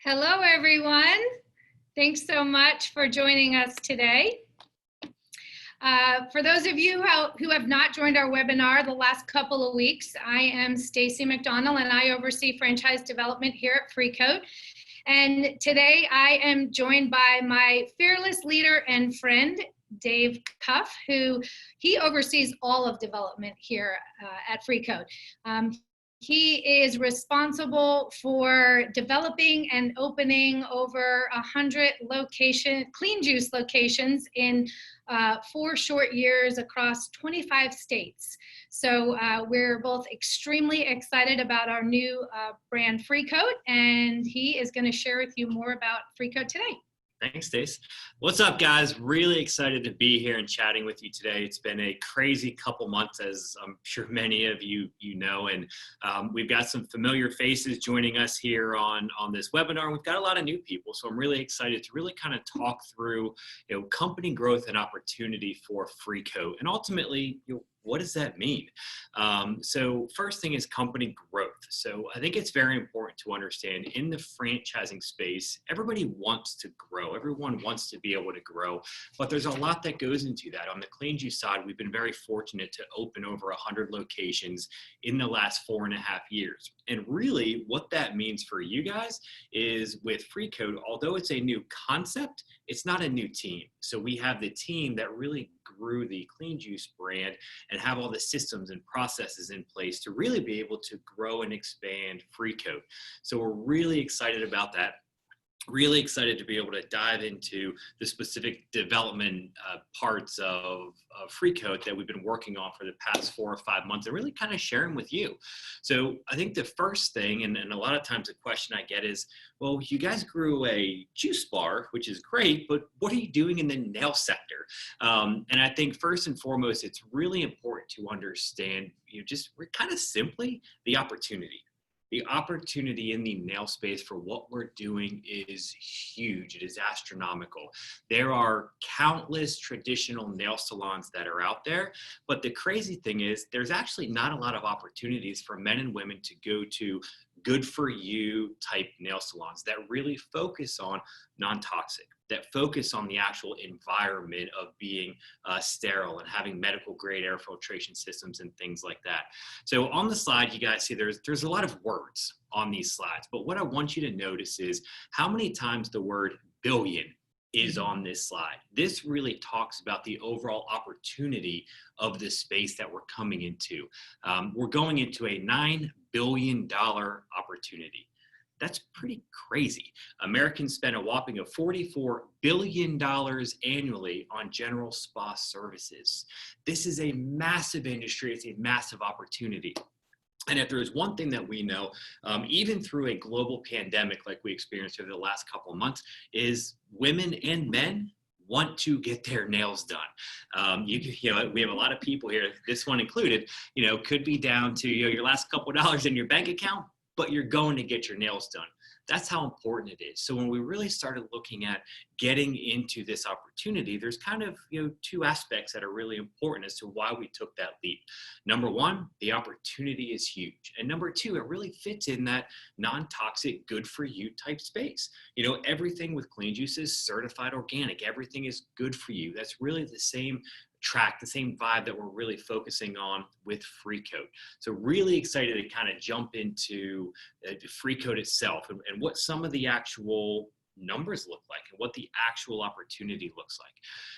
Hello, everyone. Thanks so much for joining us today. For those of you who have not joined our webinar the last couple of weeks, I am Stacy McDonald and I oversee franchise development here at Freecoat. And today I am joined by my fearless leader and friend, Dave Cuff, who he oversees all of development here at Freecoat. He is responsible for developing and opening over 100 clean juice locations in 4 short years across 25 states. So we're both extremely excited about our new brand Freecoat, and he is going to share with you more about Freecoat today. Thanks, Stace. What's up, guys? Really excited to be here and chatting with you today. It's been a crazy couple months, as I'm sure many of you know, and we've got some familiar faces joining us here on this webinar. We've got a lot of new people, so I'm really excited to really kind of talk through, company growth and opportunity for Freecoat, and ultimately, what does that mean? So first thing is company growth. So I think it's very important to understand in the franchising space, everybody wants to grow. Everyone wants to be able to grow, but there's a lot that goes into that. On the clean juice side, we've been very fortunate to open over 100 locations in the last 4.5 years. And really what that means for you guys is with Freecoat, although it's a new concept, it's not a new team. So we have the team that really grew the clean juice brand and have all the systems and processes in place to really be able to grow and expand Freecoat. So we're really excited about that. Really excited to be able to dive into the specific development parts of Freecoat that we've been working on for the past 4 or 5 months and really kind of sharing with you. So I think the first thing, and a lot of times the question I get is, well, you guys grew a juice bar, which is great, but what are you doing in the nail sector? And I think first and foremost, it's really important to understand, we're kind of simply the opportunity. The opportunity in the nail space for what we're doing is huge. It is astronomical. There are countless traditional nail salons that are out there, but the crazy thing is there's actually not a lot of opportunities for men and women to go to good for you type nail salons that really focus on non-toxic, that focus on the actual environment of being sterile and having medical grade air filtration systems and things like that. So on the slide, you guys see there's a lot of words on these slides, but what I want you to notice is how many times the word billion is on this slide. This really talks about the overall opportunity of the space that we're coming into. We're going into a $9 billion opportunity. That's pretty crazy. Americans spend a whopping of $44 billion annually on general spa services. This is a massive industry. It's a massive opportunity. And if there's one thing that we know, even through a global pandemic like we experienced over the last couple of months, is women and men want to get their nails done. We have a lot of people here, this one included, could be down to your last couple of dollars in your bank account, but you're going to get your nails done. That's how important it is. So when we really started looking at getting into this opportunity, there's kind of 2 aspects that are really important as to why we took that leap. Number 1, the opportunity is huge. And number 2, it really fits in that non-toxic, good for you type space. Everything with clean juice is certified organic. Everything is good for you. That's really the same track, the same vibe that we're really focusing on with Freecoat. So really excited to kind of jump into Freecoat itself and what some of the actual numbers look like and what the actual opportunity looks like.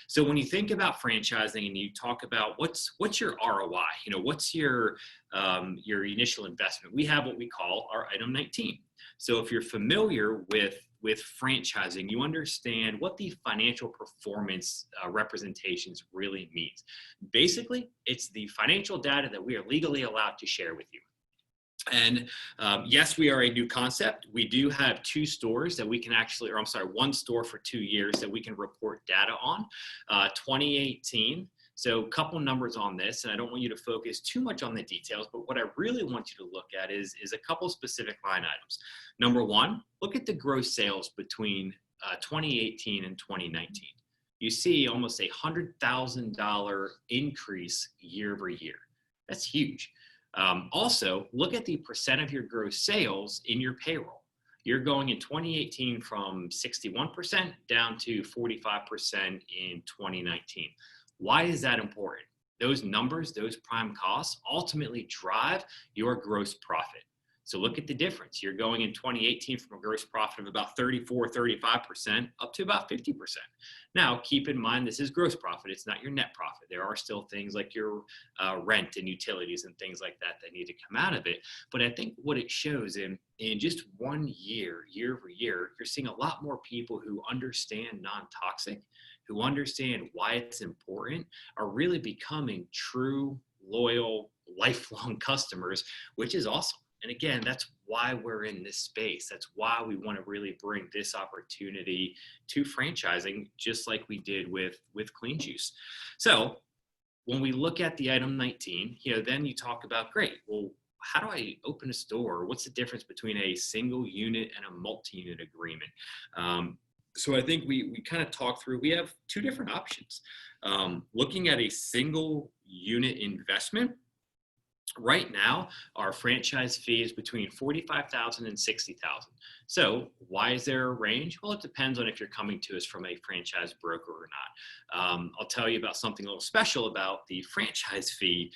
So when you think about franchising and you talk about what's your ROI, what's your initial investment, we have what we call our item 19. So if you're familiar with franchising, you understand what the financial performance representations really means. Basically, it's the financial data that we are legally allowed to share with you. And yes, we are a new concept. We do have two stores that we can actually, or I'm sorry, one store for 2 years that we can report data on. 2018. So a couple numbers on this, and I don't want you to focus too much on the details, but what I really want you to look at is a couple specific line items. Number one, look at the gross sales between 2018 and 2019. You see almost $100,000 increase year over year. That's huge. Also, look at the percent of your gross sales in your payroll. You're going in 2018 from 61% down to 45% in 2019. Why is that important? Those numbers, those prime costs, ultimately drive your gross profit. So look at the difference. You're going in 2018 from a gross profit of about 34, 35% up to about 50%. Now, keep in mind, this is gross profit. It's not your net profit. There are still things like your rent and utilities and things like that that need to come out of it. But I think what it shows in just 1 year, year over year, you're seeing a lot more people who understand non-toxic, who understand why it's important, are really becoming true, loyal, lifelong customers, which is awesome. And again, that's why we're in this space. That's why we want to really bring this opportunity to franchising, just like we did with Clean Juice. So when we look at the item 19, then you talk about, great, well, how do I open a store? What's the difference between a single unit and a multi-unit agreement? So I think we kind of talk through, we have two different options. Looking at a single unit investment, right now, our franchise fee is between $45,000 and $60,000. So why is there a range? Well, it depends on if you're coming to us from a franchise broker or not. I'll tell you about something a little special about the franchise fee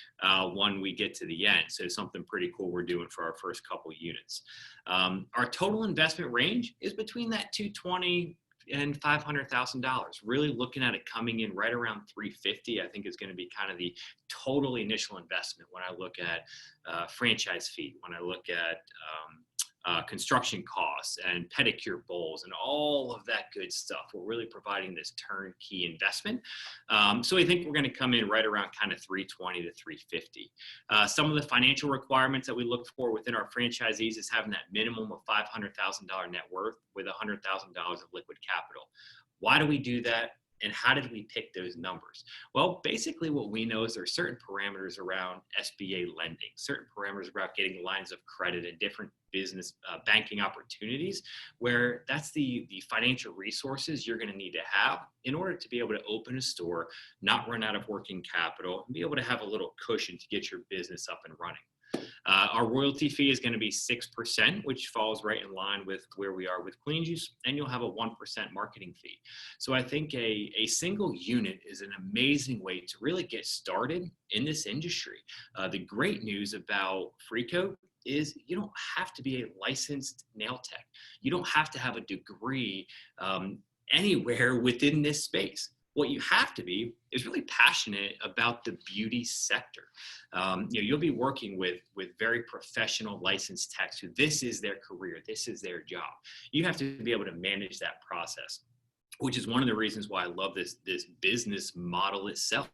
when we get to the end. So something pretty cool we're doing for our first couple units. Our total investment range is between that $220,000 and $500,000. Really looking at it coming in right around $350,000, I think is going to be kind of the total initial investment when I look at franchise fee, when I look at construction costs and pedicure bowls and all of that good stuff. We're really providing this turnkey investment. So I think we're going to come in right around kind of $320,000 to $350,000. Some of the financial requirements that we look for within our franchisees is having that minimum of $500,000 net worth with $100,000 of liquid capital. Why do we do that? And how did we pick those numbers? Well, basically what we know is there are certain parameters around SBA lending, certain parameters about getting lines of credit and different business banking opportunities, where that's the financial resources you're going to need to have in order to be able to open a store, not run out of working capital, and be able to have a little cushion to get your business up and running. Our royalty fee is going to be 6%, which falls right in line with where we are with Clean Juice, and you'll have a 1% marketing fee. So I think a single unit is an amazing way to really get started in this industry. The great news about freecoat is you don't have to be a licensed nail tech. You don't have to have a degree anywhere within this space. What you have to be is really passionate about the beauty sector. You'll be working with very professional licensed techs who this is their career, this is their job. You have to be able to manage that process, which is one of the reasons why I love this business model itself.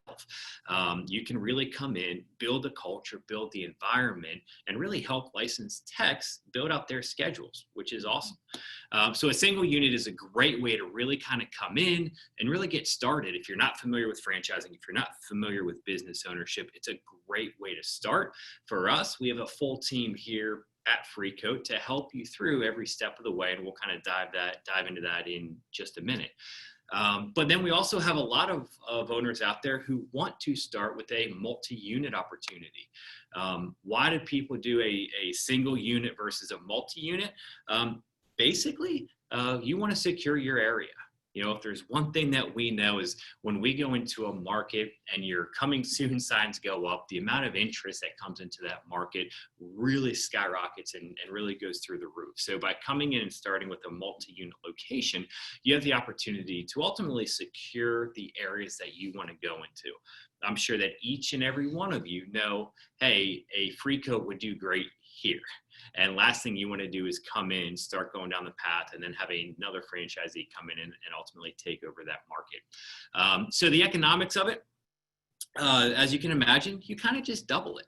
You can really come in, build a culture, build the environment, and really help licensed techs build out their schedules, which is awesome. So a single unit is a great way to really kind of come in and really get started. If you're not familiar with franchising, if you're not familiar with business ownership, it's a great way to start. For us, we have a full team here at freecoat to help you through every step of the way, and we'll kind of dive into that in just a minute. But then we also have a lot of owners out there who want to start with a multi-unit opportunity. Why do people do a single unit versus a multi-unit? Basically, you want to secure your area. If there's one thing that we know is when we go into a market and your coming soon signs go up, the amount of interest that comes into that market really skyrockets and really goes through the roof. So by coming in and starting with a multi-unit location, you have the opportunity to ultimately secure the areas that you want to go into. I'm sure that each and every one of you know, hey, a freecoat would do great here. And last thing you want to do is come in, start going down the path, and then have another franchisee come in and ultimately take over that market. So the economics of it, As you can imagine, you kind of just double it.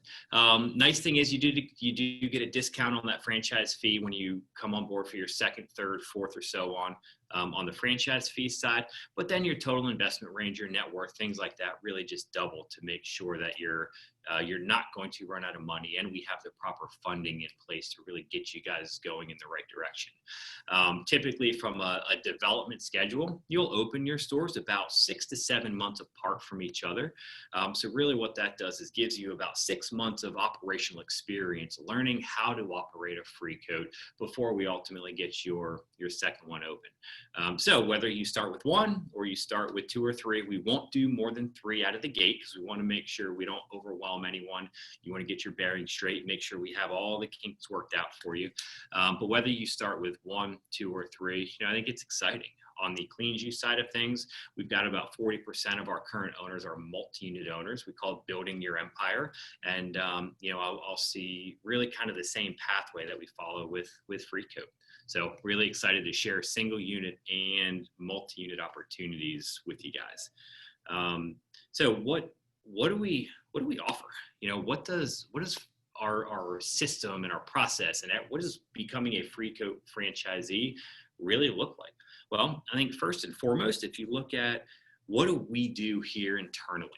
Nice thing is you do get a discount on that franchise fee when you come on board for your second, third, fourth, or so on the franchise fee side. But then your total investment range, your net worth, things like that, really just double to make sure that you're not going to run out of money, and we have the proper funding in place to really get you guys going in the right direction. Typically, from a development schedule, you'll open your stores about 6 to 7 months apart from each other. So really what that does is gives you about 6 months of operational experience learning how to operate a freecoat before we ultimately get your second one open. So whether you start with one or you start with 2 or 3, we won't do more than 3 out of the gate because we want to make sure we don't overwhelm anyone. You want to get your bearings straight, make sure we have all the kinks worked out for you. But whether you start with 1, 2, or 3, I think it's exciting. On the clean juice side of things, we've got about 40% of our current owners are multi-unit owners. We call it building your empire. And, I'll see really kind of the same pathway that we follow with freecoat. So really excited to share single unit and multi-unit opportunities with you guys. So what do we offer? What does our system and our process and what does becoming a freecoat franchisee really look like? Well, I think first and foremost, if you look at what do we do here internally?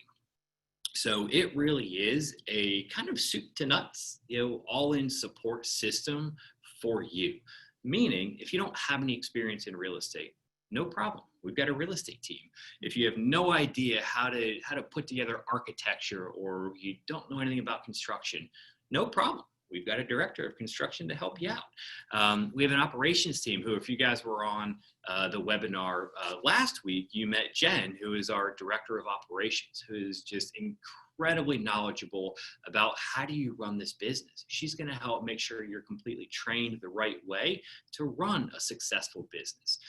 So it really is a kind of soup to nuts, all-in support system for you. Meaning, if you don't have any experience in real estate, no problem. We've got a real estate team. If you have no idea how to put together architecture or you don't know anything about construction, no problem. We've got a director of construction to help you out. We have an operations team who, if you guys were on the webinar last week, you met Jen, who is our director of operations, who is just incredibly knowledgeable about how do you run this business. She's going to help make sure you're completely trained the right way to run a successful business.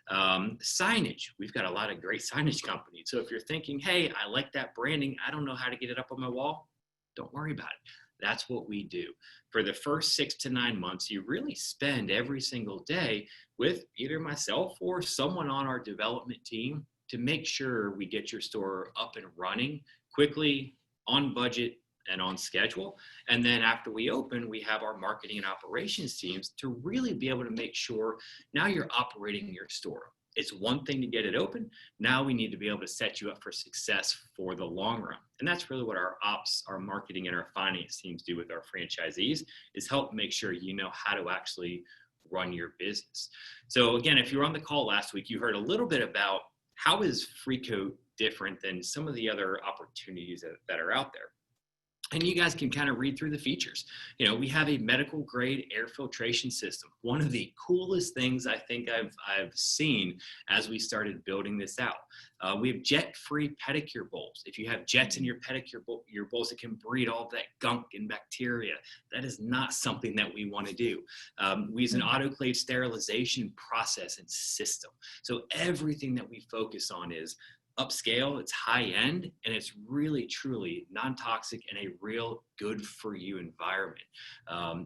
Signage, we've got a lot of great signage companies. So if you're thinking, hey, I like that branding, I don't know how to get it up on my wall, don't worry about it. That's what we do. For the first 6 to 9 months, you really spend every single day with either myself or someone on our development team to make sure we get your store up and running quickly, on budget, and on schedule. And then after we open, we have our marketing and operations teams to really be able to make sure now you're operating your store. It's one thing to get it open. Now we need to be able to set you up for success for the long run. And that's really what our ops, our marketing, and our finance teams do with our franchisees, is help make sure you know how to actually run your business. So again, if you were on the call last week, you heard a little bit about how is freecoat different than some of the other opportunities that are out there. And you guys can kind of read through the features. We have a medical grade air filtration system. One of the coolest things I think I've seen as we started building this out. We have jet-free pedicure bowls. If you have jets in your pedicure your bowls, it can breed all that gunk and bacteria. That is not something that we want to do. We use an autoclave sterilization process and system. So everything that we focus on is upscale, it's high end, and it's really truly non-toxic and a real good for you environment.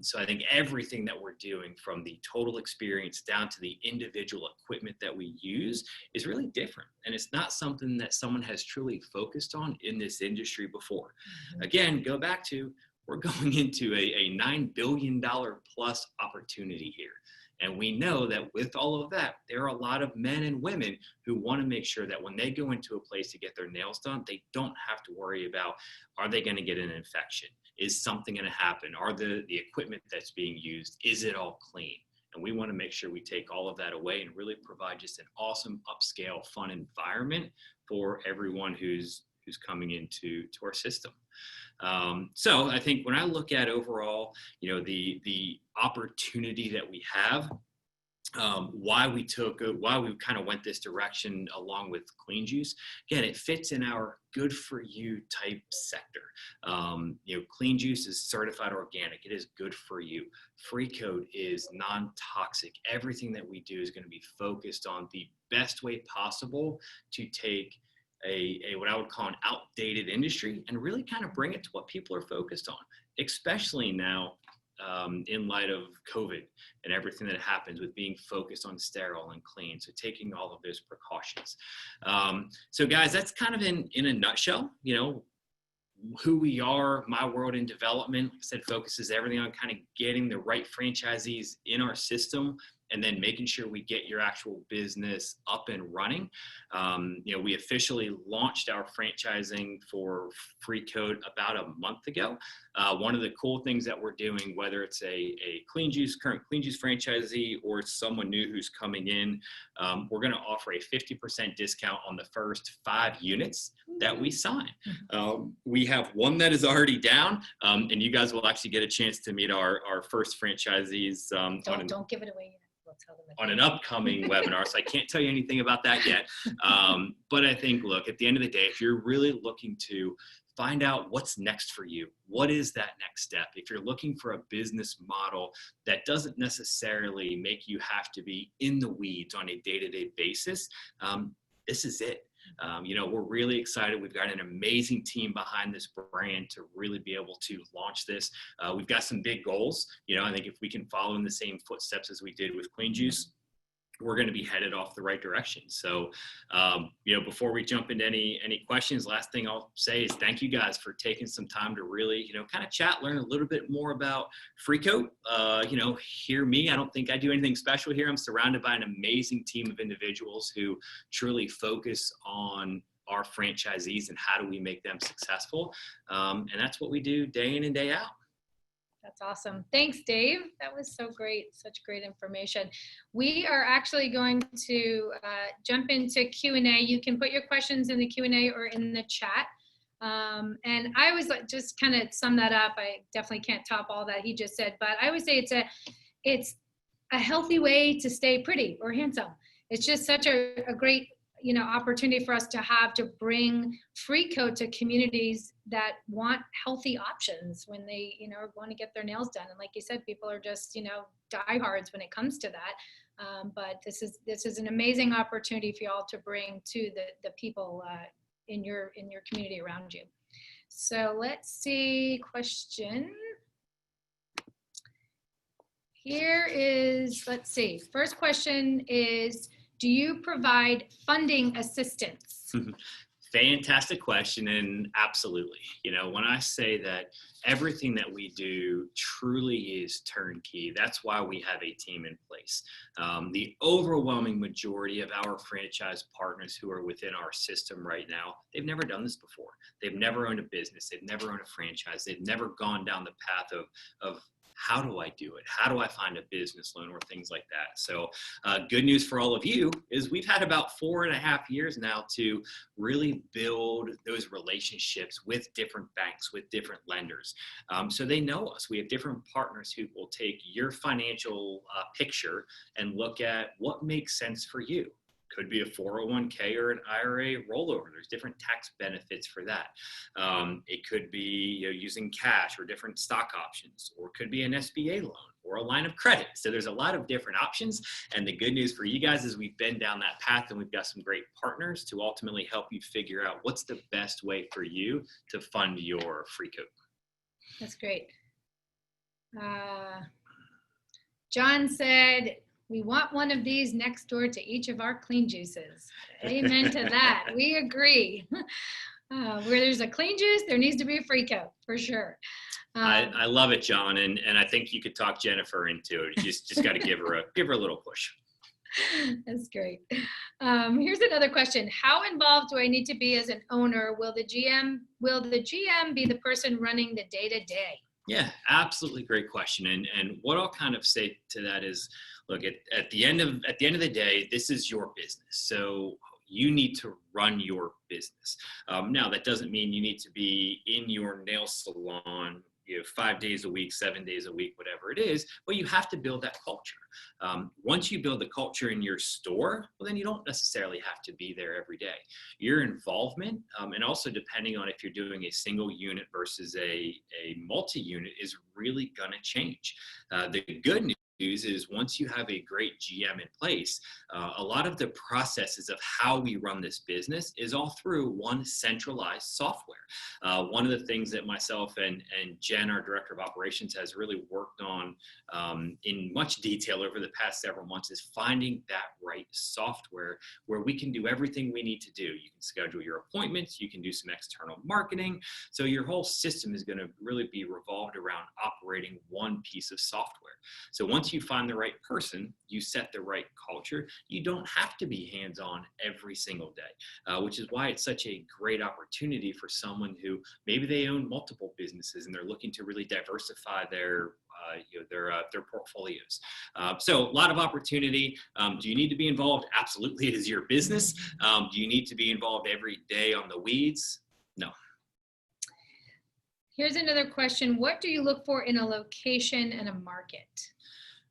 So I think everything that we're doing, from the total experience down to the individual equipment that we use, is really different. And it's not something that someone has truly focused on in this industry before. Again, go back to, we're going into a $9 billion plus opportunity here. And we know that with all of that, there are a lot of men and women who want to make sure that when they go into a place to get their nails done, they don't have to worry about, are they going to get an infection? Is something going to happen? Are the equipment that's being used, is it all clean? And we want to make sure we take all of that away and really provide just an awesome, upscale, fun environment for everyone who's coming into our system. So I think when I look at overall, the opportunity that we have, why we kind of went this direction along with clean juice, again, it fits in our good for you type sector. Clean juice is certified organic. It is good for you. freecoat is non-toxic. Everything that we do is going to be focused on the best way possible to take what I would call an outdated industry and really kind of bring it to what people are focused on, especially now in light of COVID and everything that happens with being focused on sterile and clean. So taking all of those precautions. So guys, that's kind of in a nutshell, who we are, My World in Development, like I said, focuses everything on kind of getting the right franchisees in our system and then making sure we get your actual business up and running. We officially launched our franchising for freecoat about a month ago. One of the cool things that we're doing, whether it's a current Clean Juice franchisee or it's someone new who's coming in, we're going to offer a 50% discount on the first 5 units that we sign. We have one that is already down, and you guys will actually get a chance to meet our first franchisees Don't give it away yet. We'll tell them on an upcoming webinar, so I can't tell you anything about that yet. But I think, look, at the end of the day, if you're really looking to find out what's next for you, what is that next step? If you're looking for a business model that doesn't necessarily make you have to be in the weeds on a day-to-day basis, this is it. We're really excited. We've got an amazing team behind this brand to really be able to launch this. We've got some big goals. I think if we can follow in the same footsteps as we did with Clean Juice, we're going to be headed off the right direction. So, before we jump into any questions, last thing I'll say is thank you guys for taking some time to really, kind of chat, learn a little bit more about freecoat. Hear me. I don't think I do anything special here. I'm surrounded by an amazing team of individuals who truly focus on our franchisees and how do we make them successful. And that's what we do day in and day out. That's awesome. Thanks, Dave. That was so great. Such great information. We are actually going to jump into Q&A. You can put your questions in the Q&A or in the chat. And I always just kind of sum that up. I definitely can't top all that he just said, but I always say it's a healthy way to stay pretty or handsome. It's just such a great opportunity for us to bring freecoat to communities that want healthy options when they, want to get their nails done. And like you said, people are just, diehards when it comes to that. But this is an amazing opportunity for y'all to bring to the people in your community around you. So let's see, question. Here is, let's see, first question is, do you provide funding assistance? Fantastic question, and absolutely. When I say that everything that we do truly is turnkey, that's why we have a team in place. The overwhelming majority of our franchise partners who are within our system right now, they've never done this before. They've never owned a business. They've never owned a franchise. They've never gone down the path of how do I do it? How do I find a business loan or things like that? So good news for all of you is we've had about 4.5 years now to really build those relationships with different banks, with different lenders. So they know us. We have different partners who will take your financial picture and look at what makes sense for you. Could be a 401k or an IRA rollover. There's different tax benefits for that. It could be using cash or different stock options, or it could be an SBA loan or a line of credit. So there's a lot of different options. And the good news for you guys is we've been down that path and we've got some great partners to ultimately help you figure out what's the best way for you to fund your freecoat. That's great. John said, we want one of these next door to each of our Clean Juices. Amen to that. We agree. Where there's a Clean Juice, there needs to be a freecoat for sure. I love it, John, and I think you could talk Jennifer into it. You just got to give her a little push. That's great. Here's another question. How involved do I need to be as an owner? Will the GM be the person running the day-to-day? Yeah, absolutely great question. And what I'll kind of say to that is, look, at the end of the day, this is your business. So you need to run your business. Now, that doesn't mean you need to be in your nail salon 5 days a week, 7 days a week, whatever it is, but you have to build that culture. Once you build the culture in your store, well, then you don't necessarily have to be there every day. Your involvement, and also depending on if you're doing a single unit versus a multi-unit, is really going to change. The good news news is once you have a great GM in place, a lot of the processes of how we run this business is all through one centralized software. One of the things that myself and Jen, our director of operations, has really worked on in much detail over the past several months is finding that right software where we can do everything we need to do. You can schedule your appointments, you can do some external marketing. So your whole system is going to really be revolved around operating one piece of software. So once you find the right person, you set the right culture, you don't have to be hands-on every single day, which is why it's such a great opportunity for someone who maybe they own multiple businesses and they're looking to really diversify their portfolios. So a lot of opportunity. Do you need to be involved? Absolutely, it is your business. Do you need to be involved every day on the weeds? No. Here's another question. What do you look for in a location and a market?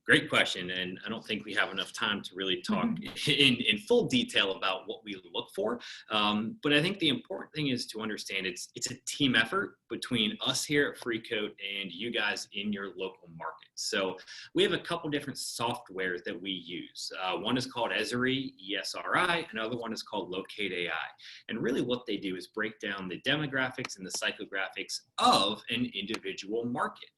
Great question, and I don't think we have enough time to really talk in full detail about what we look for. But I think the important thing is to understand it's a team effort between us here at Freecoat and you guys in your local market. So we have a couple different softwares that we use. One is called Esri, ESRI. Another one is called Locate AI. And really what they do is break down the demographics and the psychographics of an individual market.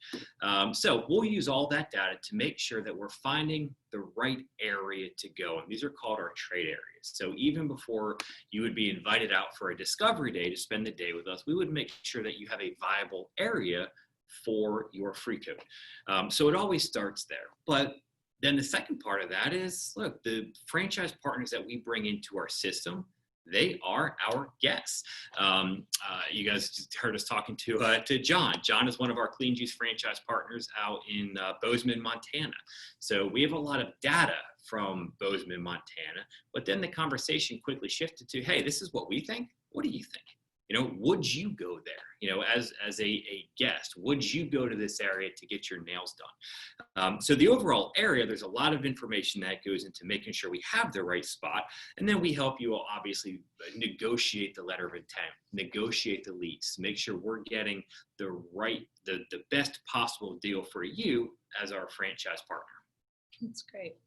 So we'll use all that data to make sure that we're finding the right area to go. And these are called our trade areas. So even before you would be invited out for a discovery day to spend the day with us, we would make sure that you have a viable area for your Freecoat. So it always starts there. But then the second part of that is, look, the franchise partners that we bring into our system, they are our guests. You guys just heard us talking to John. John is one of our Clean Juice franchise partners out in Bozeman, Montana. So we have a lot of data from Bozeman, Montana, but then the conversation quickly shifted to, hey, this is what we think. What do you think? You know, would you go there? You know, as a guest, would you go to this area to get your nails done? So the overall area, there's a lot of information that goes into making sure we have the right spot. And then we help you obviously negotiate the letter of intent, negotiate the lease, make sure we're getting the best possible deal for you as our franchise partner. That's great.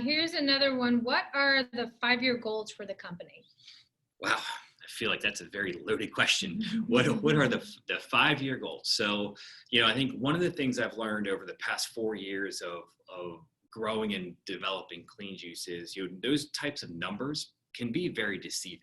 Here's another one. What are the 5-year goals for the company? Wow. I feel like that's a very loaded question. What are the 5-year goals? So, you know, I think one of the things I've learned over the past 4 years of growing and developing Clean Juice is, you know, those types of numbers can be very deceiving.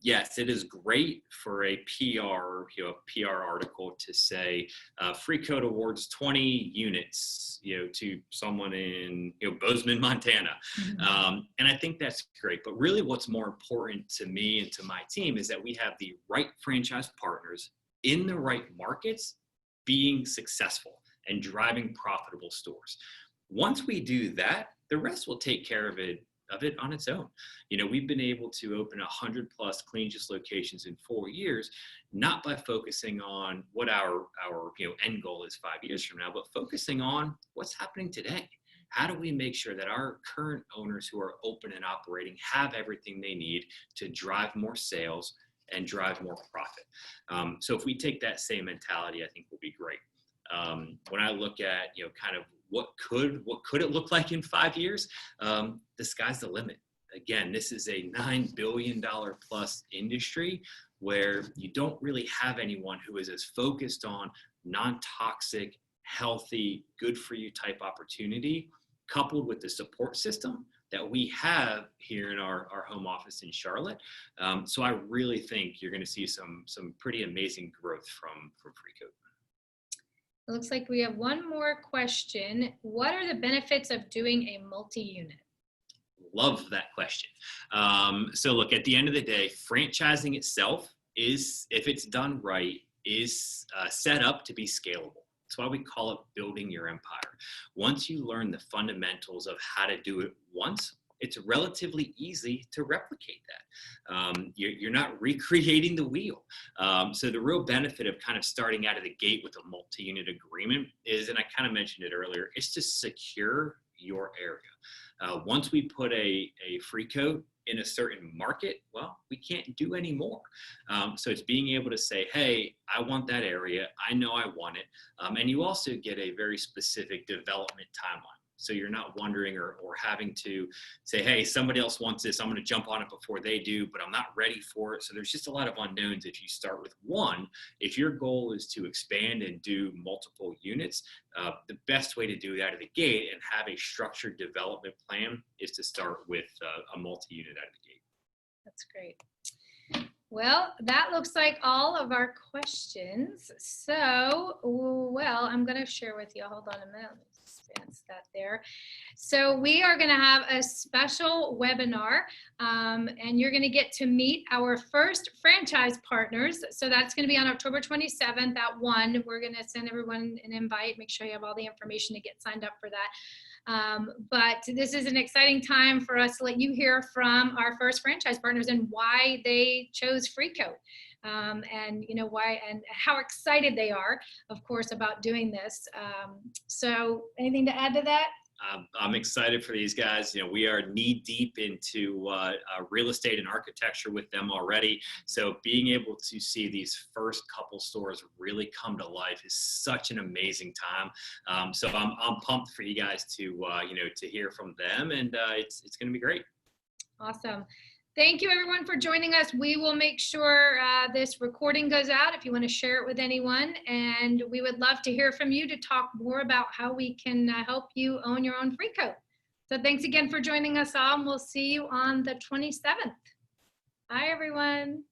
Yes, it is great for a PR article to say Freecoat awards 20 units, you know, to someone in, you know, Bozeman, Montana. And I think that's great. But really what's more important to me and to my team is that we have the right franchise partners in the right markets being successful and driving profitable stores. Once we do that, the rest will take care of it on its own. You know, we've been able to open 100+ Clean Juice locations in 4 years, not by focusing on what our end goal is 5 years from now, but focusing on what's happening today. How do we make sure that our current owners who are open and operating have everything they need to drive more sales and drive more profit? So if we take that same mentality, I think we'll be great. When I look at, you know, kind of what could it look like in 5 years? The sky's the limit. Again, this is a $9 billion plus industry where you don't really have anyone who is as focused on non-toxic, healthy, good for you type opportunity, coupled with the support system that we have here in our home office in Charlotte. So I really think you're going to see some pretty amazing growth from Freecoat. It looks like we have one more question. What are the benefits of doing a multi-unit? Love that question. So look, at the end of the day, franchising itself is, if it's done right, is set up to be scalable. That's why we call it building your empire. Once you learn the fundamentals of how to do it once, it's relatively easy to replicate that. You're not recreating the wheel. So the real benefit of kind of starting out of the gate with a multi-unit agreement is, and I kind of mentioned it earlier, is to secure your area. Once we put a Freecoat in a certain market, well, we can't do any more. So it's being able to say, hey, I want that area. I know I want it. And you also get a very specific development timeline. So you're not wondering or having to say, hey, somebody else wants this. I'm going to jump on it before they do, but I'm not ready for it. So there's just a lot of unknowns if you start with one. If your goal is to expand and do multiple units, the best way to do that at the gate and have a structured development plan is to start with a multi-unit out of the gate. That's great. Well, that looks like all of our questions. So, well, I'm going to share with you. Hold on a minute. Let me advance that there. So we are going to have a special webinar, and you're going to get to meet our first franchise partners. So that's going to be on October 27th at 1. We're going to send everyone an invite. Make sure you have all the information to get signed up for that. But this is an exciting time for us to let you hear from our first franchise partners and why they chose freecoat, and why and how excited they are, of course, about doing this. So anything to add to that? I'm excited for these guys. We are knee deep into real estate and architecture with them already. So being able to see these first couple stores really come to life is such an amazing time. So I'm pumped for you guys to to hear from them, and it's going to be great. Awesome. Thank you, everyone, for joining us. We will make sure this recording goes out if you want to share it with anyone. And we would love to hear from you to talk more about how we can help you own your own freecoat. So thanks again for joining us all, and we'll see you on the 27th. Bye, everyone.